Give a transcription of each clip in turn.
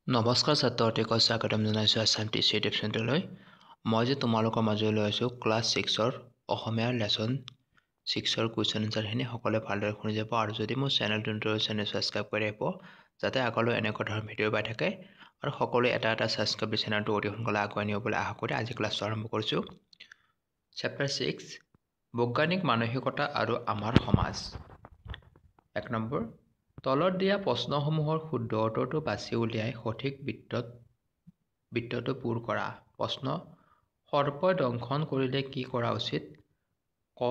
নমস্কাৰ ছাত্ৰ-ছাত্ৰীক স্বাগতম জনাইছোঁ আছাম টিচি ইউটিউব চেনেললৈ। মই যে তোমালোকৰ মাজলৈ লৈ আছোঁ ক্লাছ 6ৰ অসমীয়াৰ লেচন 6ৰ কুৱেশ্যন এনচাৰখিনি সকলোৱে ভালদৰে শুনি যাব আৰু যদি মোৰ চেনেলটো চেনেল ছাবস্ক্ৰাইব কৰি আহিব যাতে আগলৈ এনেকুৱা ধৰণৰ ভিডিঅ' পাই থাকে আৰু সকলোৱে এটা ছাবস্ক্ৰাইব কৰি চেনেলটো অতি সোনকালে আগুৱাই নিব বুলি আশা কৰি আজি ক্লাছটো আৰম্ভ কৰিছোঁ। চেপ্টাৰ 6 বৈজ্ঞানিক মানসিকতা আৰু আমাৰ সমাজ। 1 নম্বৰ তলত দিয়া প্ৰশ্নসমূহৰ শুদ্ধ উত্তৰটো বাছি উলিয়াই সঠিক বৃত্তটো পূৰ কৰা। প্ৰশ্ন সৰ্পই দংশন কৰিলে কি কৰা উচিত? ক.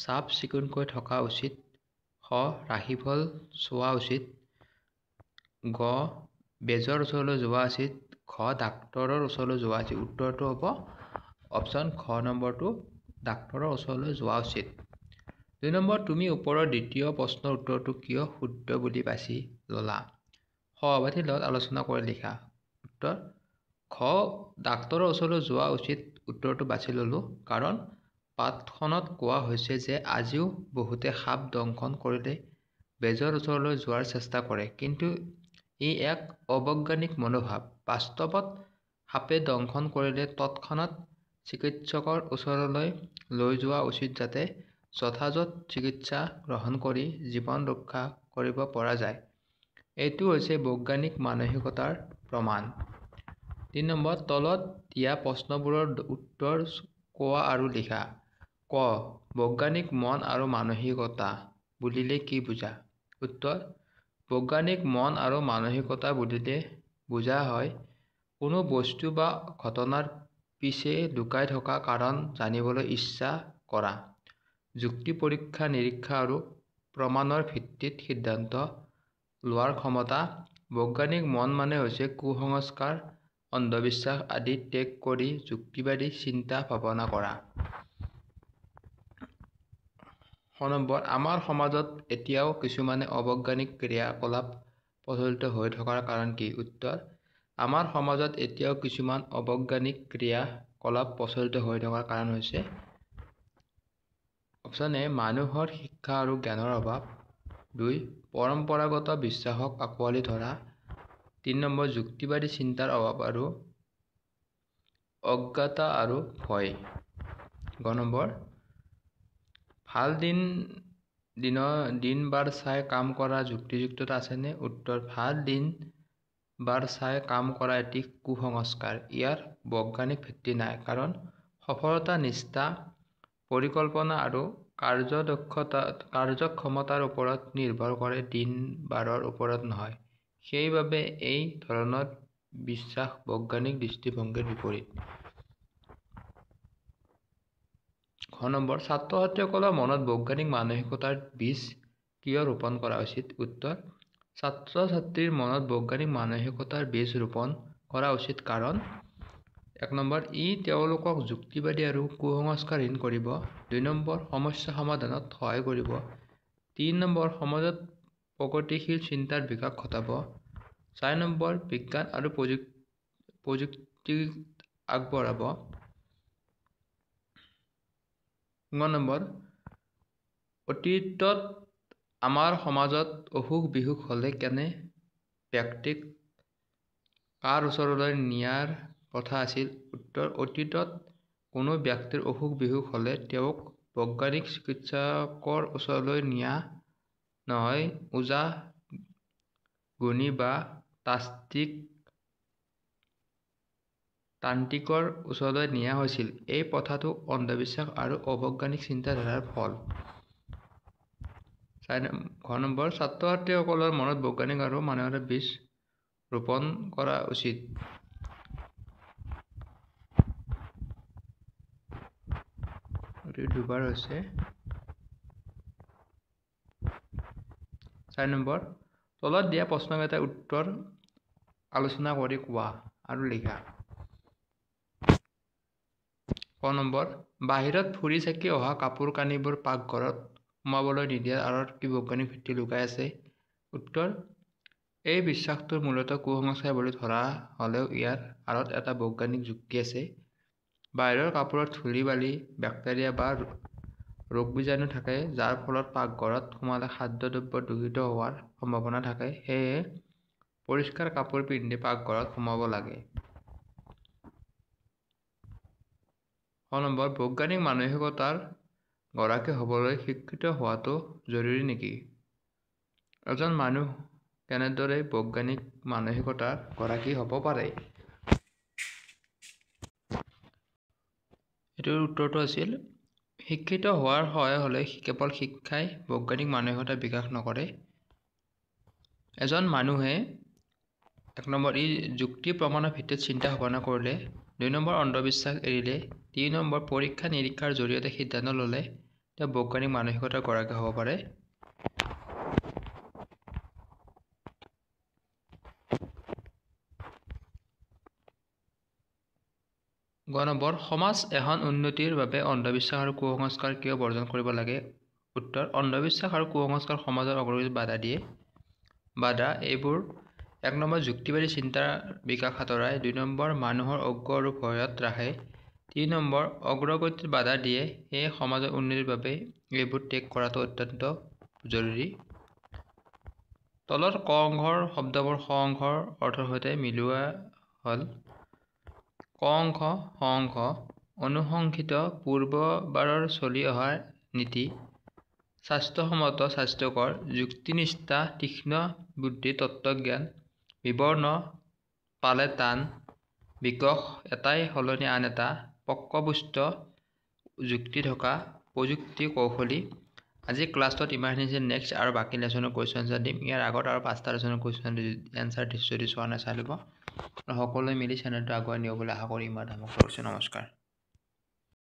চাফ চিকুণকৈ থকা উচিত। খ. ৰাশিফল চোৱা উচিত। গ. বেজৰ ওচৰলৈ যোৱা উচিত। খ. ডাক্তৰৰ ওচৰলৈ যোৱা উচিত। উত্তৰটো হ'ব অপশ্যন খ নম্বৰটো ডাক্তৰৰ ওচৰলৈ যোৱা উচিত। 2 নম্বৰ তুমি ওপৰৰ দ্বিতীয় প্ৰশ্নৰ উত্তৰটো কিয় শুদ্ধ বুলি বাছি ল'লা? সহপাঠীৰ লগত আলোচনা কৰি লিখা। উত্তৰ খ. ডাক্তৰৰ ওচৰলৈ যোৱা উচিত উত্তৰটো বাছি ল'লোঁ কাৰণ পাঠখনত কোৱা হৈছে যে আজিও বহুতে সাপ দংশন কৰিলে বেজৰ ওচৰলৈ যোৱাৰ চেষ্টা কৰে, কিন্তু ই এক অবৈজ্ঞানিক মনোভাৱ। বাস্তৱত সাপে দংশন কৰিলে তৎক্ষণাত চিকিৎসকৰ ওচৰলৈ লৈ যোৱা উচিত যাতে যথাযথ চিকিৎসা গ্ৰহণ কৰি জীৱন ৰক্ষা কৰিব পৰা যায়। এইটো হৈছে বৈজ্ঞানিক মানসিকতাৰ প্ৰমাণ। 3 নম্বৰ তলত দিয়া প্ৰশ্নবোৰৰ উত্তৰ কোৱা আৰু লিখা। ক. বৈজ্ঞানিক মন আৰু মানসিকতা বুলিলে কি বুজা? উত্তৰ বৈজ্ঞানিক মন আৰু মানসিকতা বুলিলে বুজা হয় কোনো বস্তু বা ঘটনাৰ পিছে লুকাই থকা কাৰণ জানিবলৈ ইচ্ছা কৰা, যুক্তি পৰীক্ষা নিৰীক্ষা আৰু প্ৰমাণৰ ভিত্তিত সিদ্ধান্ত লোৱাৰ ক্ষমতা। বৈজ্ঞানিক মন মানে হৈছে কুসংস্কাৰ, অন্ধবিশ্বাস আদি ত্যাগ কৰি যুক্তিবাদী চিন্তা ভাৱনা কৰা। 6 নম্বৰ আমাৰ সমাজত এতিয়াও কিছুমান অবৈজ্ঞানিক ক্ৰিয়াকলাপ প্ৰচলিত হৈ থকাৰ কাৰণ কি? উত্তৰ আমাৰ সমাজত এতিয়াও কিছুমান অবৈজ্ঞানিক ক্ৰিয়াকলাপ প্ৰচলিত হৈ থকাৰ কাৰণ হৈছে অপশ্যন এ মানুহৰ শিক্ষা আৰু জ্ঞানৰ অভাৱ। 2 পৰম্পৰাগত বিশ্বাসক আঁকোৱালি ধৰা। 3 নম্বৰ যুক্তিবাদী চিন্তাৰ অভাৱ আৰু অজ্ঞতা আৰু ভয়। গ নম্বৰ ভাল দিন বাৰ চাই কাম কৰা যুক্তিযুক্ততা আছেনে? উত্তৰ ভাল দিন বাৰ চাই কাম কৰা এটি কুসংস্কাৰ। ইয়াৰ বৈজ্ঞানিক ভিত্তি নাই কাৰণ সফলতা নিষ্ঠা, পৰিকল্পনা আৰু কাৰ্যক্ষমতাৰ ওপৰত নিৰ্ভৰ কৰে, দিন বাৰৰ ওপৰত নহয়। সেইবাবে এই ধৰণৰ বিশ্বাস বৈজ্ঞানিক দৃষ্টিভংগীৰ বিপৰীত। ঘ নম্বৰ ছাত্ৰ-ছাত্ৰীসকলৰ মনত বৈজ্ঞানিক মানসিকতাৰ বীজ কিয় ৰোপণ কৰা উচিত? উত্তৰ ছাত্ৰ-ছাত্ৰীৰ মনত বৈজ্ঞানিক মানসিকতাৰ বীজ ৰোপণ কৰা উচিত কাৰণ 1 নম্বৰ ই তেওঁলোকক যুক্তিবাদী আৰু কুসংস্কাৰহীন কৰিব। 2 নম্বৰ সমস্যা সমাধানত সহায় কৰিব। 3 নম্বৰ সমাজত প্ৰগতিশীল চিন্তাৰ বিকাশ ঘটাব। 4 নম্বৰ বিজ্ঞান আৰু প্ৰযুক্তিক আগবঢ়াব। 5 নম্বৰ অতীতত আমাৰ সমাজত অসুখ-বিসুখ হ'লে কেনে ব্যক্তিক কাৰ ওচৰলৈ নিয়াৰ প্ৰথা আছিল? উত্তৰ অতীতত কোনো ব্যক্তিৰ অসুখ-বিসুখ হ'লে তেওঁক বৈজ্ঞানিক চিকিৎসকৰ ওচৰলৈ নিয়া নহয় ওজা, গুণী বা তান্ত্ৰিকৰ ওচৰলৈ নিয়া হৈছিল। এই প্ৰথাটো অন্ধবিশ্বাস আৰু অবৈজ্ঞানিক চিন্তাধাৰাৰ ফল। ঘ নম্বৰ ছাত্ৰ-ছাত্ৰীসকলৰ মনত বৈজ্ঞানিক আৰু মানসিকতাৰ বীজ ৰোপণ কৰা উচিত। দুবাৰ হৈছে। 4 নম্বৰ তলত দিয়া প্ৰশ্নকেইটাৰ উত্তৰ আলোচনা কৰি কোৱা আৰু লিখা। ক নম্বৰ বাহিৰত ফুৰি চাকি অহা কাপোৰ কানিবোৰ পাকঘৰত সোমাবলৈ নিদিয়াৰ আঁৰত কি বৈজ্ঞানিক ভিত্তি লুকাই আছে? উত্তৰ এই বিশ্বাসটোৰ মূলতঃ কুসংস্কাৰ বুলি ধৰা হ'লেও ইয়াৰ আঁৰত এটা বৈজ্ঞানিক যুক্তি আছে। বাহিৰৰ কাপোৰত ধূলি-বালি, বেক্টেৰিয়া বা ৰোগ-বীজাণু থাকে যাৰ ফলত পাকঘৰত সোমালে খাদ্য-দ্ৰব্য দূষিত হোৱাৰ সম্ভাৱনা থাকে। সেয়েহে পৰিষ্কাৰ কাপোৰ পিন্ধি পাকঘৰত সোমাব লাগে। 6 নম্বৰ, বৈজ্ঞানিক মানসিকতাৰ গৰাকী হ'বলৈ শিক্ষিত হোৱাটো জৰুৰী নেকি? এজন মানুহ কেনেদৰে বৈজ্ঞানিক মানসিকতাৰ গৰাকী হ'ব পাৰে? এইটোৰ উত্তৰটো আছিল শিক্ষিত হোৱাৰ সহায় হ'লে কেৱল শিক্ষাই বৈজ্ঞানিক মানসিকতাৰ বিকাশ নকৰে। এজন মানুহে 1 নম্বৰ, যুক্তি প্ৰমাণৰ ভিত্তিত চিন্তা ভাৱনা কৰিলে। 2 নম্বৰ, অন্ধবিশ্বাস এৰিলে। 3 নম্বৰ, পৰীক্ষা নিৰীক্ষাৰ জৰিয়তে সিদ্ধান্ত ল'লে তেওঁ বৈজ্ঞানিক মানসিকতাৰ গৰাকী হ'ব পাৰে। গ নম্বৰ, সমাজ এখন উন্নতিৰ বাবে অন্ধবিশ্বাস আৰু কুসংস্কাৰ কিয় বৰ্জন কৰিব লাগে? উত্তৰ, অন্ধবিশ্বাস আৰু কুসংস্কাৰ সমাজৰ অগ্ৰগতিত বাধা দিয়ে। এইবোৰ 1 নম্বৰ, যুক্তিবাদী চিন্তাৰ বিকাশ আঁতৰায়। 2 নম্বৰ, মানুহৰ অজ্ঞ আৰু ভয়ত ৰাখে। 3 নম্বৰ, অগ্ৰগতিত বাধা দিয়ে। সেয়ে সমাজৰ উন্নতিৰ বাবে এইবোৰ ত্যাগ কৰাটো অত্যন্ত জৰুৰী। তলত ক অংশৰ শব্দবোৰ খ অংশৰ অৰ্থৰ সৈতে মিলোৱা হ'ল। ক অংশ, খ অংশ, অনুসংশিত পূৰ্ববাৰৰ চলি অহা নীতি, স্বাস্থ্যসন্মত স্বাস্থ্যকৰ, যুক্তিনিষ্ঠ তীক্ষ্ণ বুদ্ধি তত্ত্বজ্ঞান, বিবৰ্ণ পালে টান, বিকশ এটাই সলনি আন এটা, পক্কপুষ্ট যুক্তি থকা, প্ৰযুক্তি কৌশলী। আজি ক্লাছত ইমানখিনি যে নেক্সট আৰু বাকী লেচনৰ কুৱেশ্যন আনচাৰ দিম। ইয়াৰ আগত আৰু 5টা লেচনৰ কুৱেশ্যন এনচাৰ যদি চোৱা নাই চাই ল'ব। সকলোৱে মিলি চেনেলটো আগুৱাই নিব বুলি আশা কৰি ইমান নমস্কাৰ।